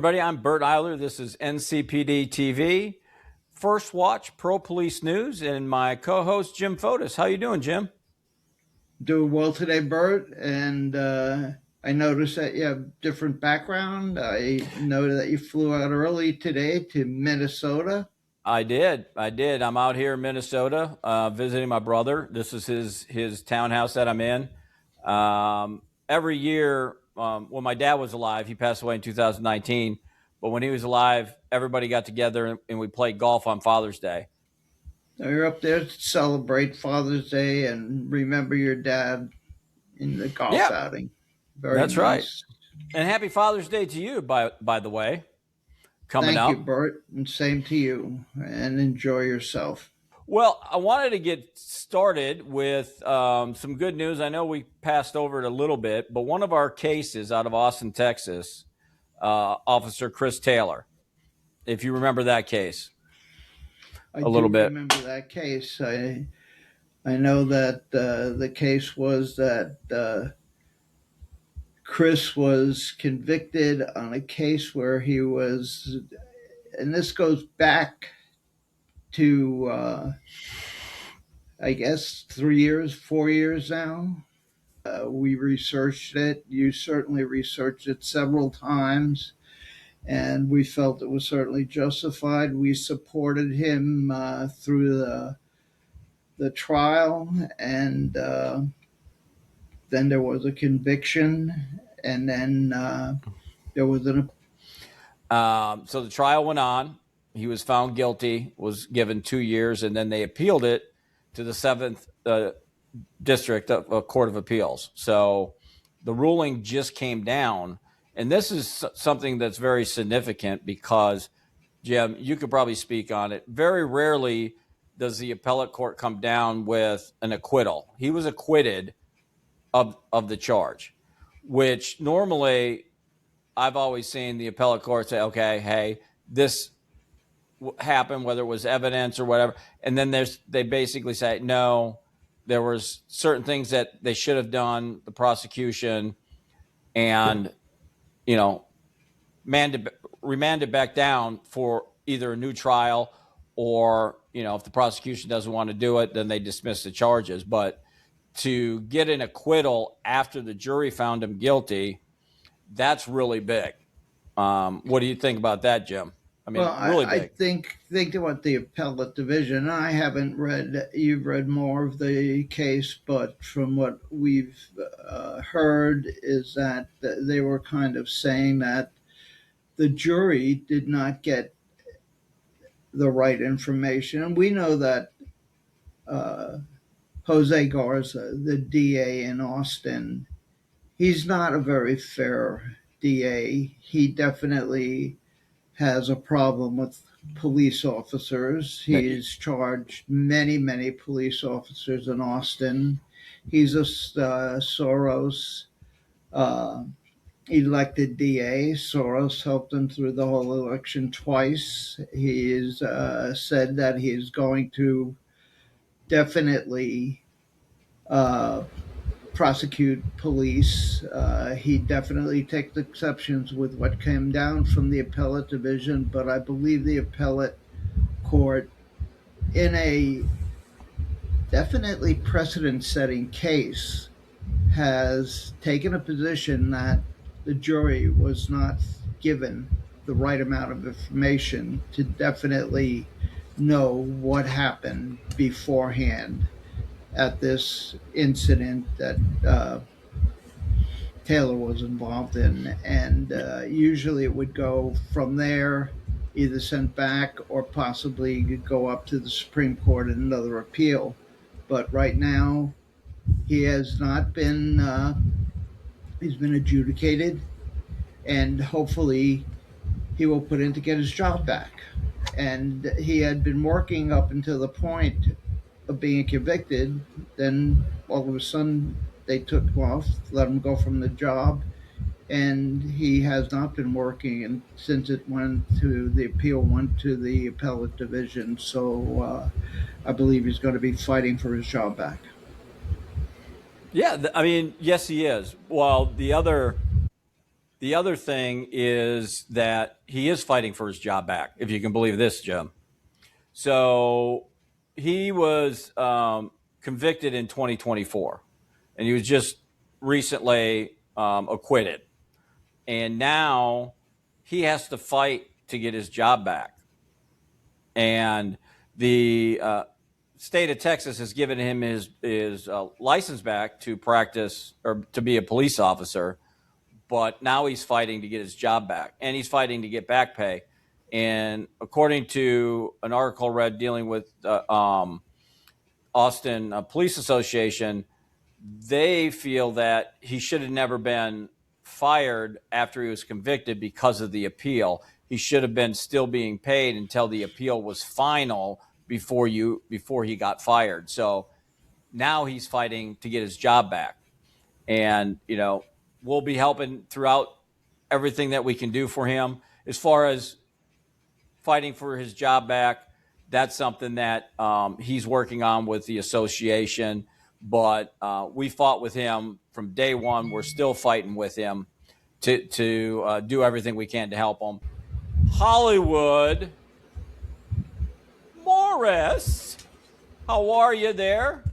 everybody. I'm Bert Eiler. This is NCPD TV, First Watch Pro Police News, and my co-host Jim Fotis. How you doing, Jim? Doing well today, Bert. And I noticed that you have different background. I know that you flew out early today to Minnesota. I did. I'm out here in Minnesota visiting my brother. This is his townhouse that I'm in. Every year, when my dad was alive, he passed away in 2019. But when he was alive, everybody got together and we played golf on Father's Day. So you're up there to celebrate Father's Day and remember your dad in the golf Yeah, outing. Very that's right. nice. And happy Father's Day to you, by the way, coming Thank you, up. Bert, and same to you. And enjoy yourself. Well, I wanted to get started with some good news. I know we passed over it a little bit, but one of our cases out of Austin, Texas, Officer Chris Taylor, if you remember that case I a little do bit. remember that case. I know that the case was that Chris was convicted on a case where he was, and this goes back to, I guess, 3 years, 4 years now. We researched it. You certainly researched it several times, and we felt it was certainly justified. We supported him through the trial, and then there was a conviction, and then there was an. So the trial went on. He was found guilty, was given 2 years, and then they appealed it to the Seventh District Court of Appeals. So the ruling just came down, and this is something that's very significant because, Jim, you could probably speak on it. Very rarely does the appellate court come down with an acquittal. He was acquitted of the charge, which normally I've always seen the appellate court say, okay, hey, this happened, whether it was evidence or whatever. And then they basically say, no, there was certain things that they should have done, the prosecution, and, remanded back down for either a new trial or, if the prosecution doesn't want to do it, then they dismiss the charges. But to get an acquittal after the jury found him guilty, that's really big. What do you think about that, Jim? I mean, Well, really I big. think about the appellate division. I haven't read. You've read more of the case, but from what we've heard is that they were kind of saying that the jury did not get the right information, and we know that uh, Jose Garza, the DA in Austin, he's not a very fair DA. He definitely has a problem with police officers. He's charged many, many police officers in Austin. He's a Soros uh, elected DA. Soros helped him through the whole election twice. He's said that he's going to definitely uh, prosecute police. He definitely takes exceptions with what came down from the appellate division, but I believe the appellate court, in a definitely precedent setting case, has taken a position that the jury was not given the right amount of information to definitely know what happened beforehand at this incident that Taylor was involved in. And usually it would go from there, either sent back or possibly go up to the Supreme Court in another appeal. But right now, he has not been, he's been adjudicated, and hopefully he will put in to get his job back. And he had been working up until the point of being convicted. Then all of a sudden they took him off, let him go from the job, and he has not been working. And since it went to the appeal, went to the appellate division, so I believe he's going to be fighting for his job back. Yeah, I mean, yes, he is. Well, the other The other thing is that he is fighting for his job back, if you can believe this, Jim. So he was convicted in 2024, and he was just recently acquitted. And now he has to fight to get his job back. And the state of Texas has given him his license back to practice or to be a police officer, but now he's fighting to get his job back, and he's fighting to get back pay. And according to an article I read dealing with Austin Police Association, they feel that he should have never been fired after he was convicted because of the appeal. He should have been still being paid until the appeal was final before he got fired. So now he's fighting to get his job back. And, we'll be helping throughout everything that we can do for him. As far as fighting for his job back, that's something that he's working on with the association. But we fought with him from day one. We're still fighting with him to do everything we can to help him. Hollywood Morris, how are you there?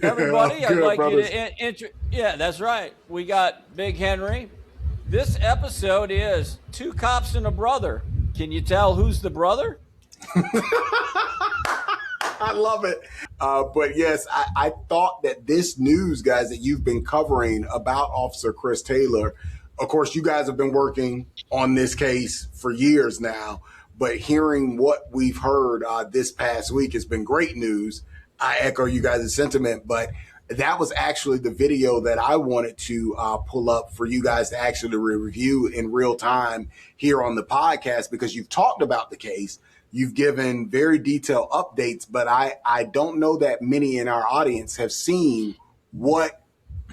Everybody, I'd like you to yeah, that's right. We got Big Henry. This episode is Two Cops and a Brother. Can you tell who's the brother? I love it. But yes, I thought that this news, guys, that you've been covering about Officer Chris Taylor, of course, you guys have been working on this case for years now, but hearing what we've heard this past week has been great news. I echo you guys' sentiment, but that was actually the video that I wanted to pull up for you guys to actually review in real time here on the podcast, because you've talked about the case. You've given very detailed updates, but I don't know that many in our audience have seen what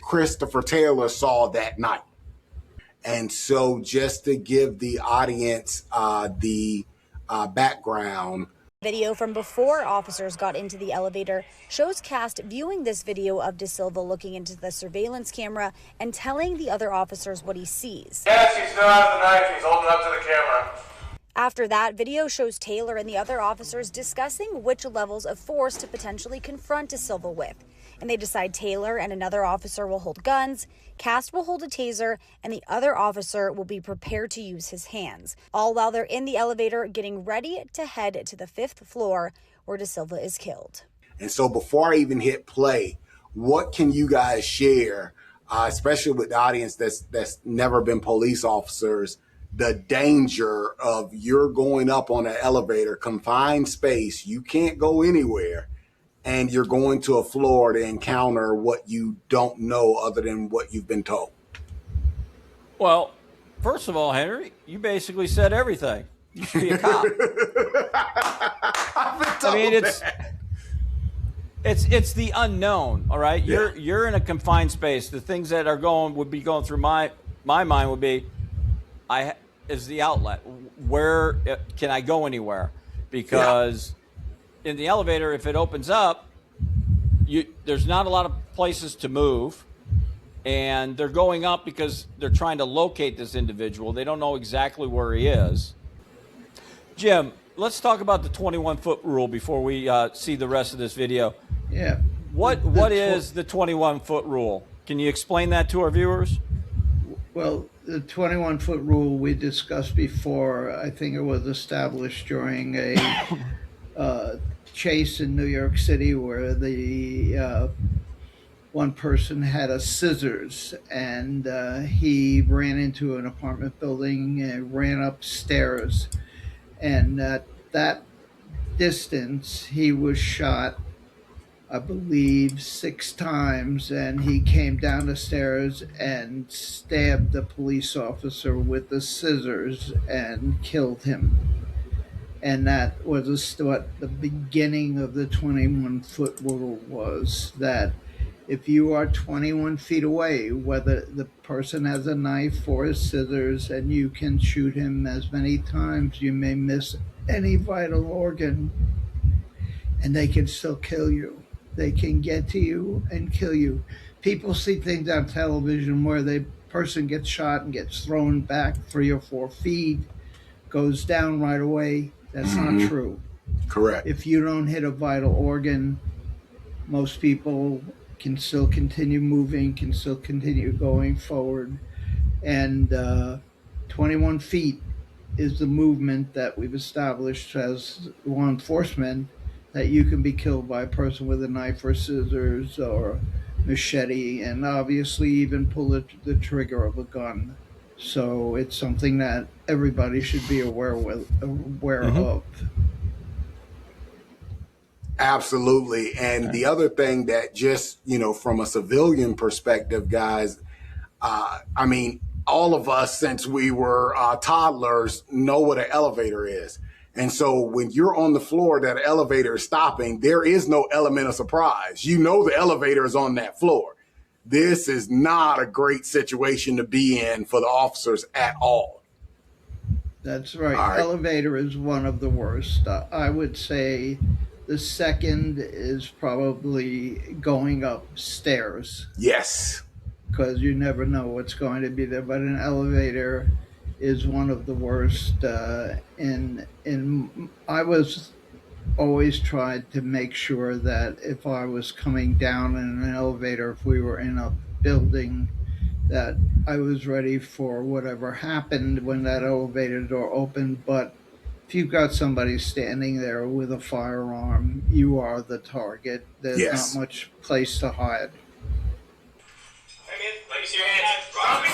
Christopher Taylor saw that night. And so just to give the audience the background. Video from before officers got into the elevator shows cast viewing this video of De Silva looking into the surveillance camera and telling the other officers what he sees. Yes, he still has the knife. He's holding up to the camera. After that, video shows Taylor and the other officers discussing which levels of force to potentially confront De Silva with. And they decide Taylor and another officer will hold guns, Cast will hold a taser, and the other officer will be prepared to use his hands, all while they're in the elevator getting ready to head to the 5th floor where De Silva is killed. And so before I even hit play, what can you guys share, especially with the audience that's never been police officers, the danger of you're going up on an elevator, confined space, you can't go anywhere, and you're going to a floor to encounter what you don't know other than what you've been told? Well, first of all, Henry, you basically said everything. You should be a cop. I've been told it's the unknown, all right? Yeah. You're in a confined space. The things that would be going through my mind would be, is the outlet. Where can I go anywhere? Because in the elevator, if it opens up, there's not a lot of places to move, and they're going up because they're trying to locate this individual. They don't know exactly where he is. Jim, let's talk about the 21-foot rule before we see the rest of this video. Yeah. What is the 21-foot rule? Can you explain that to our viewers? Well, the 21-foot rule we discussed before. I think it was established during a chase in New York City where the one person had a scissors, and he ran into an apartment building and ran upstairs. And at that distance, he was shot, I believe, 6 times, and he came down the stairs and stabbed the police officer with the scissors and killed him. And that was what the beginning of the 21-foot rule was, that if you are 21 feet away, whether the person has a knife or a scissors, and you can shoot him as many times, you may miss any vital organ, and they can still kill you. They can get to you and kill you. People see things on television where they person gets shot and gets thrown back 3 or 4 feet, goes down right away. That's not true. Correct. If you don't hit a vital organ, most people can still continue moving, can still continue going forward. And 21 feet is the movement that we've established as law enforcement, that you can be killed by a person with a knife or scissors or machete, and obviously even pull the trigger of a gun. So it's something that everybody should be aware of. Absolutely. And the other thing that just, from a civilian perspective, guys, I mean, all of us, since we were toddlers, know what an elevator is. And so when you're on the floor, that elevator is stopping, there is no element of surprise. You know the elevator is on that floor. This is not a great situation to be in for the officers at all. That's right. All right. Elevator is one of the worst. I would say the second is probably going upstairs, Yes. because you never know what's going to be there. But an elevator is one of the worst. And I was always tried to make sure that if I was coming down in an elevator, if we were in a building, that I was ready for whatever happened when that elevator door opened. But if you've got somebody standing there with a firearm, you are the target. There's Yes. not much place to hide. Place your hands. Drop it.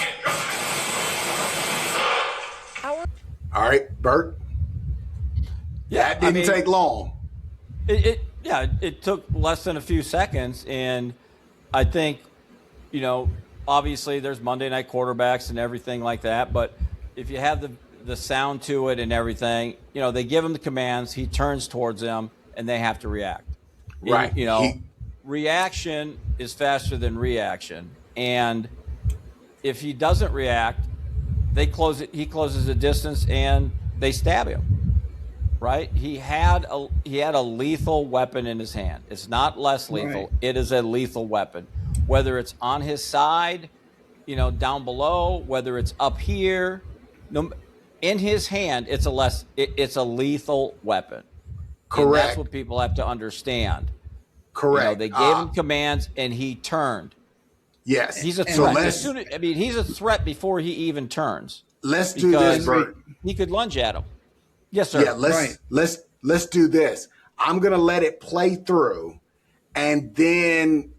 All right, Bert. That didn't take long. It took less than a few seconds, and I think, obviously there's Monday night quarterbacks and everything like that, but if you have the sound to it and everything, they give him the commands, he turns towards them, and they have to react. Right. Reaction is faster than reaction, and if he doesn't react, he closes the distance and they stab him. Right? He had a lethal weapon in his hand. It's not less lethal. Right. It is a lethal weapon. Whether it's on his side, down below, whether it's up here, in his hand, it's a lethal weapon. Correct. And that's what people have to understand. Correct. They gave him commands and he turned. Yes. He's a So threat. He's a threat before he even turns. let's do this, Bert. He could lunge at him. Yes, sir. Yeah, let's do this. I'm gonna let it play through, and then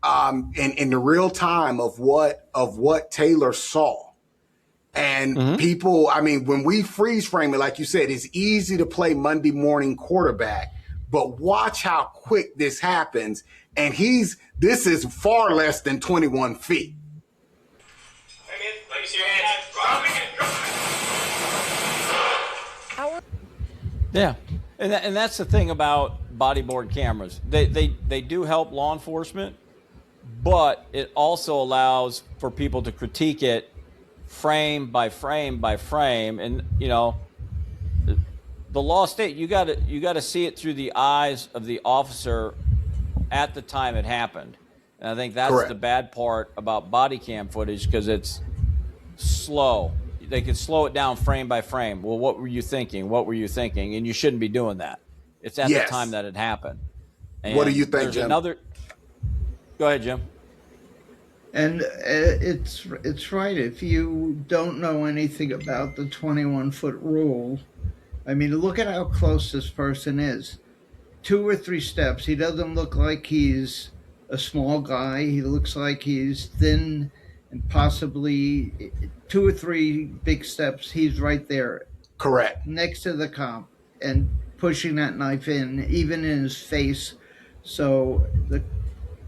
in the real time of what Taylor saw. And people, I mean, when we freeze frame it, like you said, it's easy to play Monday morning quarterback, but watch how quick this happens. And this is far less than 21 feet. Place your hands. Drop it. Yeah, and that's the thing about bodyboard cameras. They do help law enforcement, but it also allows for people to critique it frame by frame by frame. And the law state you got to see it through the eyes of the officer at the time it happened. And I think that's Correct. the bad part about body cam footage, because it's slow. They can slow it down frame by frame. Well, what were you thinking? What were you thinking? And you shouldn't be doing that. It's at Yes. the time that it happened. And What do you think, there's Jim? Go ahead, Jim. And it's right. If you don't know anything about the 21-foot rule, I mean, look at how close this person is. 2 or 3 steps. He doesn't look like he's a small guy. He looks like he's thin, and possibly 2 or 3 big steps. He's right there Correct. next to the cop and pushing that knife in, even in his face. So the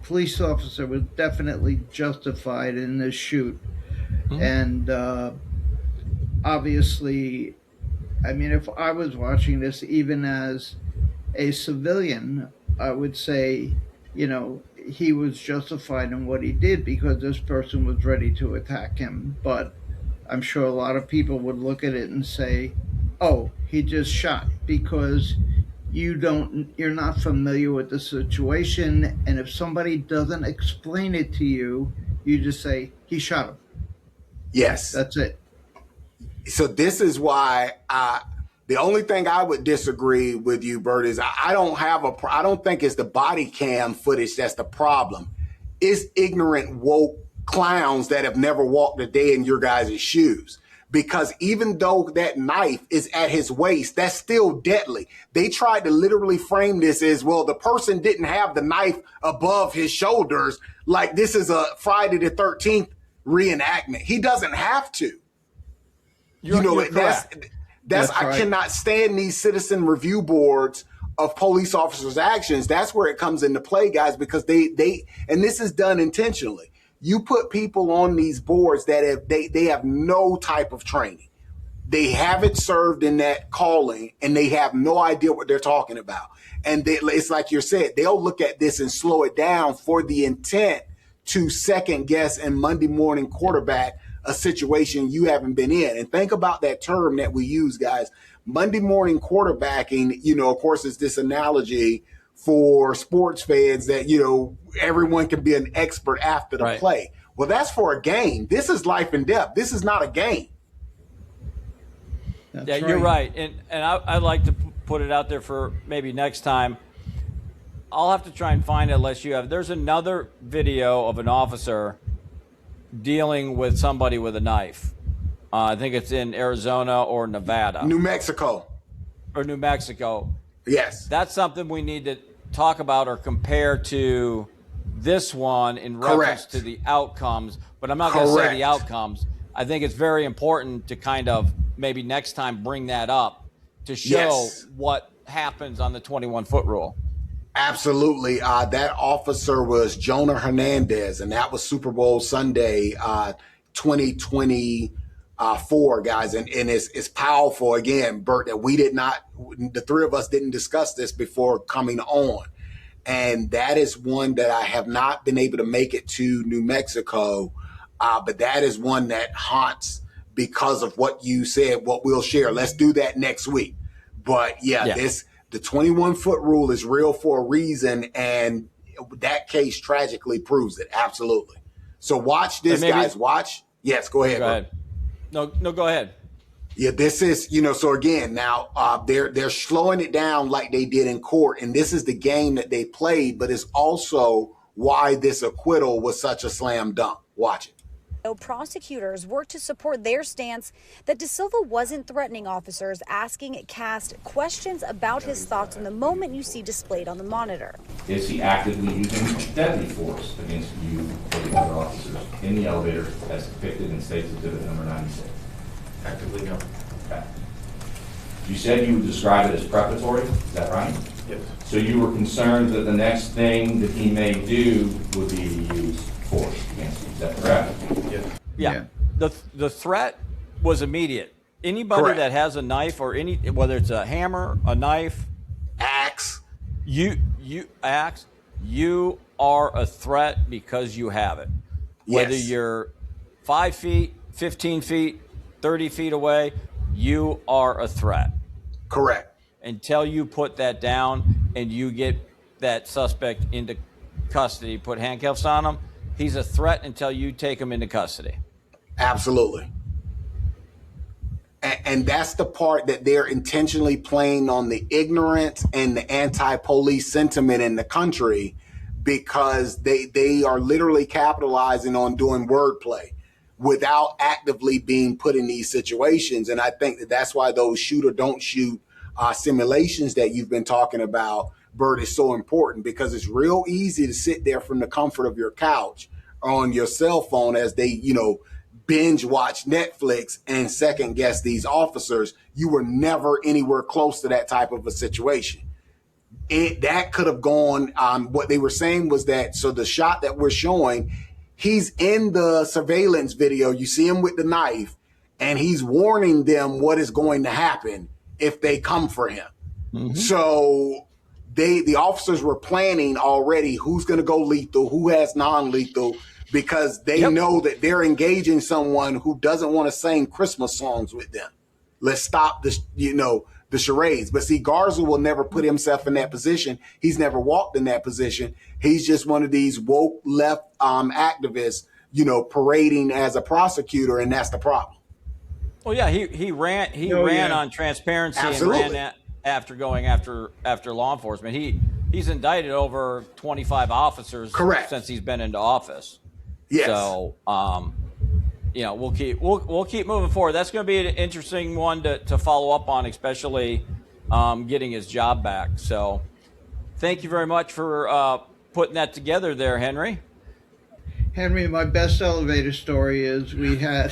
police officer was definitely justified in this shoot. And obviously, I mean, if I was watching this, even as a civilian, I would say, he was justified in what he did, because this person was ready to attack him. But I'm sure a lot of people would look at it and say, oh, he just shot, because you're not familiar with the situation. And if somebody doesn't explain it to you, you just say, he shot him. Yes. That's it. So this is why the only thing I would disagree with you, Bert, is I don't think it's the body cam footage that's the problem. It's ignorant, woke clowns that have never walked a day in your guys' shoes. Because even though that knife is at his waist, that's still deadly. They tried to literally frame this as, well, the person didn't have the knife above his shoulders. Like this is a Friday the 13th reenactment. He doesn't have to. You're correct. That's right. I cannot stand these citizen review boards of police officers' actions. That's where it comes into play, guys, because they and this is done intentionally. You put people on these boards that they have no type of training. They haven't served in that calling, and they have no idea what they're talking about. And it's like you said, they'll look at this and slow it down for the intent to second guess and Monday morning quarterback a situation you haven't been in. And think about that term that we use, guys. Monday morning quarterbacking, of course, is this analogy for sports fans that, everyone can be an expert after the play. Well, that's for a game. This is life and death. This is not a game. That's Yeah, you're right. And I'd like to put it out there for maybe next time. I'll have to try and find it unless you have. There's another video of an officer dealing with somebody with a knife. I think it's in Arizona or Nevada. New Mexico. Or New Mexico. Yes. That's something we need to talk about or compare to this one in reference to the outcomes. But I'm not going to say the outcomes. I think it's very important to kind of maybe next time bring that up to show what happens on the 21-foot rule. Absolutely. That officer was Jonah Hernandez, and that was Super Bowl Sunday 2024, guys. And it's powerful, again, Bert, that the three of us didn't discuss this before coming on. And that is one that I have not been able to make it to New Mexico, but that is one that haunts because of what you said, what we'll share. Let's do that next week. But the 21-foot rule is real for a reason, and that case tragically proves it. Absolutely. So watch this, guys. Watch. Yes, go ahead. Go ahead. No, go ahead. Yeah, this is, so again, now they're slowing it down like they did in court, and this is the game that they played, but it's also why this acquittal was such a slam dunk. Watch it. Prosecutors worked to support their stance that De Silva wasn't threatening officers, asking Cast questions about his thoughts on the moment you see displayed on the monitor. Is he actively using deadly force against you or the other officers in the elevator as depicted in State's Exhibit number 96? Actively, no. Okay. You said you would describe it as preparatory, is that right? Yes. So you were concerned that the next thing that he may do would be to use force against you, is that correct? Yeah. The threat was immediate. Anybody that has a knife or whether it's a hammer, a knife, axe, you are a threat because you have it. Whether you're 5 feet, 15 feet, 30 feet away, you are a threat. Correct. Until you put that down and you get that suspect into custody, put handcuffs on him, he's a threat until you take him into custody. Absolutely. And that's the part that they're intentionally playing on, the ignorance and the anti-police sentiment in the country, because they are literally capitalizing on doing wordplay without actively being put in these situations. And I think that's why those shoot or don't shoot simulations that you've been talking about, Bert, is so important, because it's real easy to sit there from the comfort of your couch on your cell phone as they, binge watch Netflix and second guess these officers. You were never anywhere close to that type of a situation. That could have gone, what they were saying was that, so the shot that we're showing, he's in the surveillance video. You see him with the knife, and he's warning them what is going to happen if they come for him. Mm-hmm. So the officers were planning already who's going to go lethal, who has non-lethal, because they know that they're engaging someone who doesn't want to sing Christmas songs with them. Let's stop this, the charades. But see, Garza will never put himself in that position. He's never walked in that position. He's just one of these woke left activists parading as a prosecutor, and that's the problem. Well, yeah, he ran on transparency. Absolutely. And ran after going after law enforcement. He's indicted over 25 officers Correct. since he's been into office. Yes. So we'll keep moving forward. That's going to be an interesting one to follow up on, especially getting his job back. So thank you very much for putting that together there, Henry. Henry, my best elevator story is we had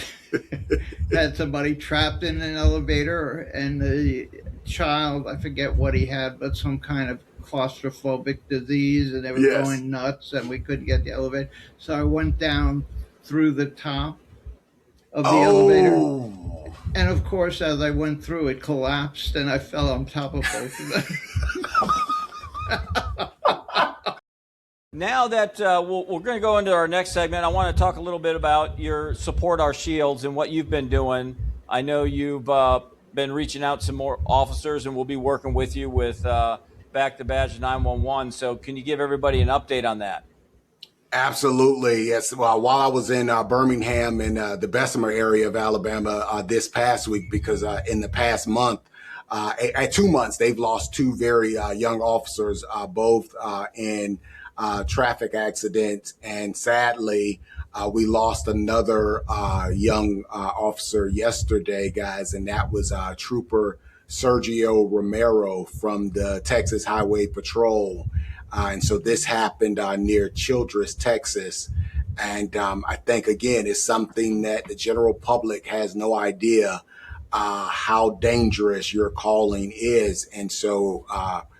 somebody trapped in an elevator, and the child, I forget what he had, but some kind of claustrophobic disease, and they were Yes. going nuts, and we couldn't get the elevator. So I went down through the top of the elevator, and of course, as I went through, it collapsed, and I fell on top of both of them. Now that we're going to go into our next segment, I want to talk a little bit about your Support Our Shields and what you've been doing. I know you've been reaching out to more officers, and we'll be working with you with Back the Badge 911. So can you give everybody an update on that? Absolutely. Yes. Well, while I was in Birmingham and the Bessemer area of Alabama this past week, because in the past month, 2 months, they've lost two very young officers, both in traffic accidents. And sadly, we lost another young officer yesterday, guys, and that was Trooper Sergio Romero from the Texas Highway Patrol. And so this happened near Childress, Texas. And I think, again, it's something that the general public has no idea how dangerous your calling is. And so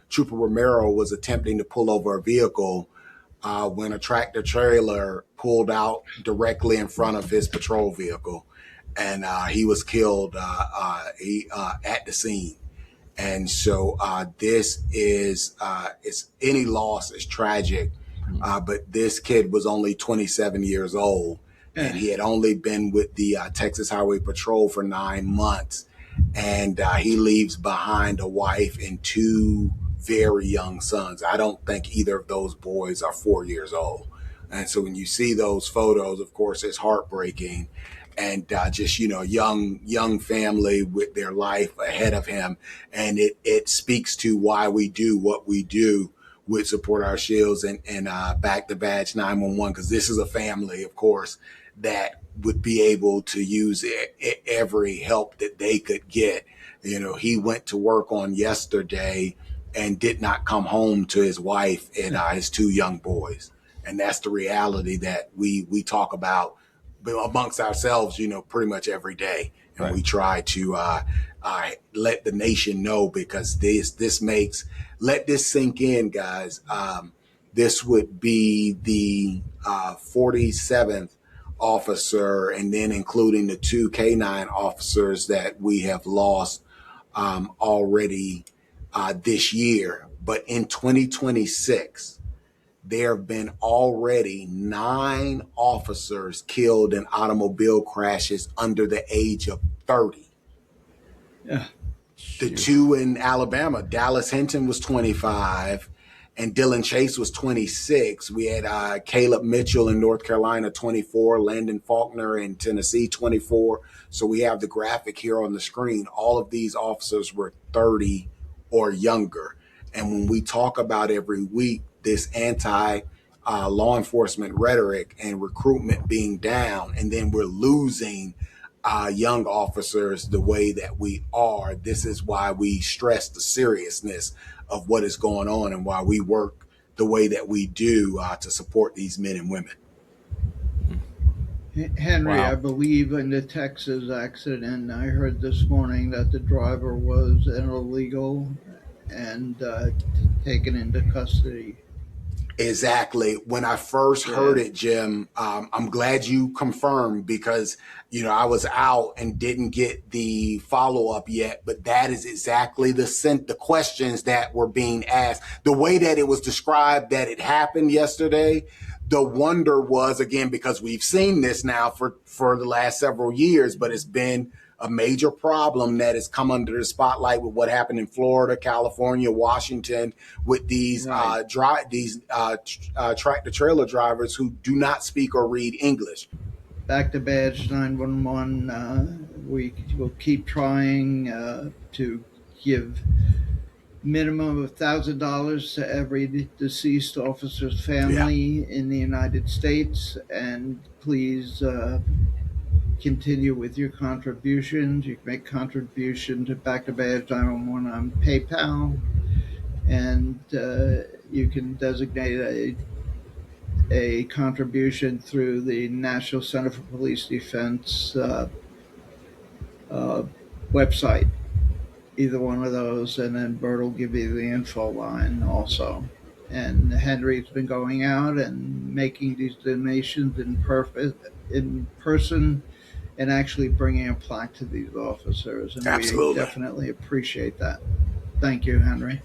Trooper Romero was attempting to pull over a vehicle when a tractor trailer pulled out directly in front of his patrol vehicle. And he was killed at the scene. And so this is any loss is tragic. But this kid was only 27 years old, and he had only been with the Texas Highway Patrol for 9 months. And he leaves behind a wife and two very young sons. I don't think either of those boys are 4 years old. And so when you see those photos, of course, it's heartbreaking. And just, young family with their life ahead of him. And it speaks to why we do what we do with Support Our Shields and Back the Badge 911, because this is a family, of course, that would be able to use every help that they could get. He went to work on yesterday and did not come home to his wife and his two young boys. And that's the reality that we talk about amongst ourselves, pretty much every day. And right. We try to let the nation know, because let this sink in, guys. This would be the 47th officer, and then including the two K-9 officers that we have lost already this year. But in 2026, there have been already 9 officers killed in automobile crashes under the age of 30. Yeah. The two in Alabama, Dallas Hinton was 25 and Dylan Chase was 26. We had Caleb Mitchell in North Carolina, 24, Landon Faulkner in Tennessee, 24. So we have the graphic here on the screen. All of these officers were 30 or younger. And when we talk about every week, this anti-law enforcement rhetoric and recruitment being down, and then we're losing young officers the way that we are. This is why we stress the seriousness of what is going on and why we work the way that we do to support these men and women. Henry, Wow. I believe in the Texas accident, I heard this morning that the driver was an illegal and taken into custody. Exactly. When I first heard it, Jim, I'm glad you confirmed, because, I was out and didn't get the follow-up yet, but that is exactly the questions that were being asked. The way that it was described that it happened yesterday, the wonder was, again, because we've seen this now for the last several years, but it's been a major problem that has come under the spotlight with what happened in Florida, California, Washington, with these Right. tractor trailer drivers who do not speak or read English. Back to badge 911. We will keep trying to give minimum of $1,000 to every deceased officer's family in the United States, and please continue with your contributions. You can make contribution to Back to Badge 911 on PayPal, and you can designate a contribution through the National Center for Police Defense website. Either one of those, and then Bert will give you the info line also. And Henry's been going out and making these donations in person and actually bringing a plaque to these officers. And Absolutely. we definitely appreciate that. Thank you, Henry.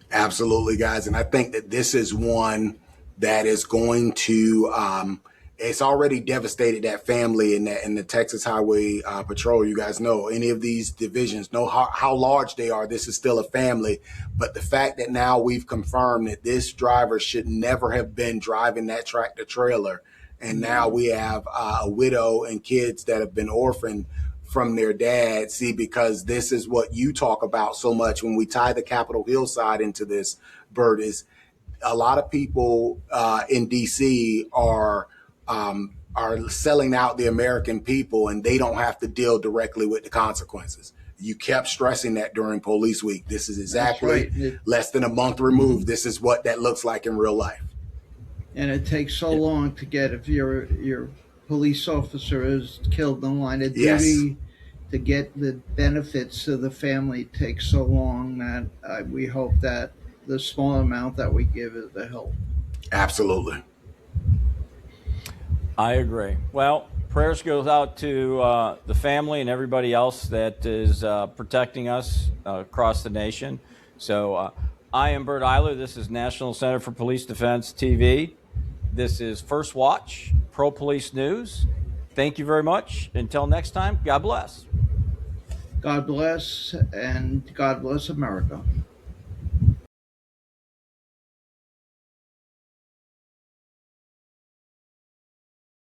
Absolutely, guys. And I think that this is one that is going to, it's already devastated that family in the Texas Highway Patrol. You guys know any of these divisions, know how large they are. This is still a family. But the fact that now we've confirmed that this driver should never have been driving that tractor trailer. And now we have a widow and kids that have been orphaned from their dad. See, because this is what you talk about so much when we tie the Capitol Hill side into this, Bert, is a lot of people in DC are selling out the American people, and they don't have to deal directly with the consequences. You kept stressing that during Police Week. This is exactly less than a month removed. This is what that looks like in real life. And it takes so long to get, if your police officer is killed in the line of duty, to get the benefits to the family takes so long that we hope that the small amount that we give is a help. Absolutely. I agree. Well, prayers goes out to the family and everybody else that is protecting us across the nation. So I am Bert Eiler. This is National Center for Police Defense TV. This is First Watch, Pro Police News. Thank you very much. Until next time, God bless. God bless, and God bless America.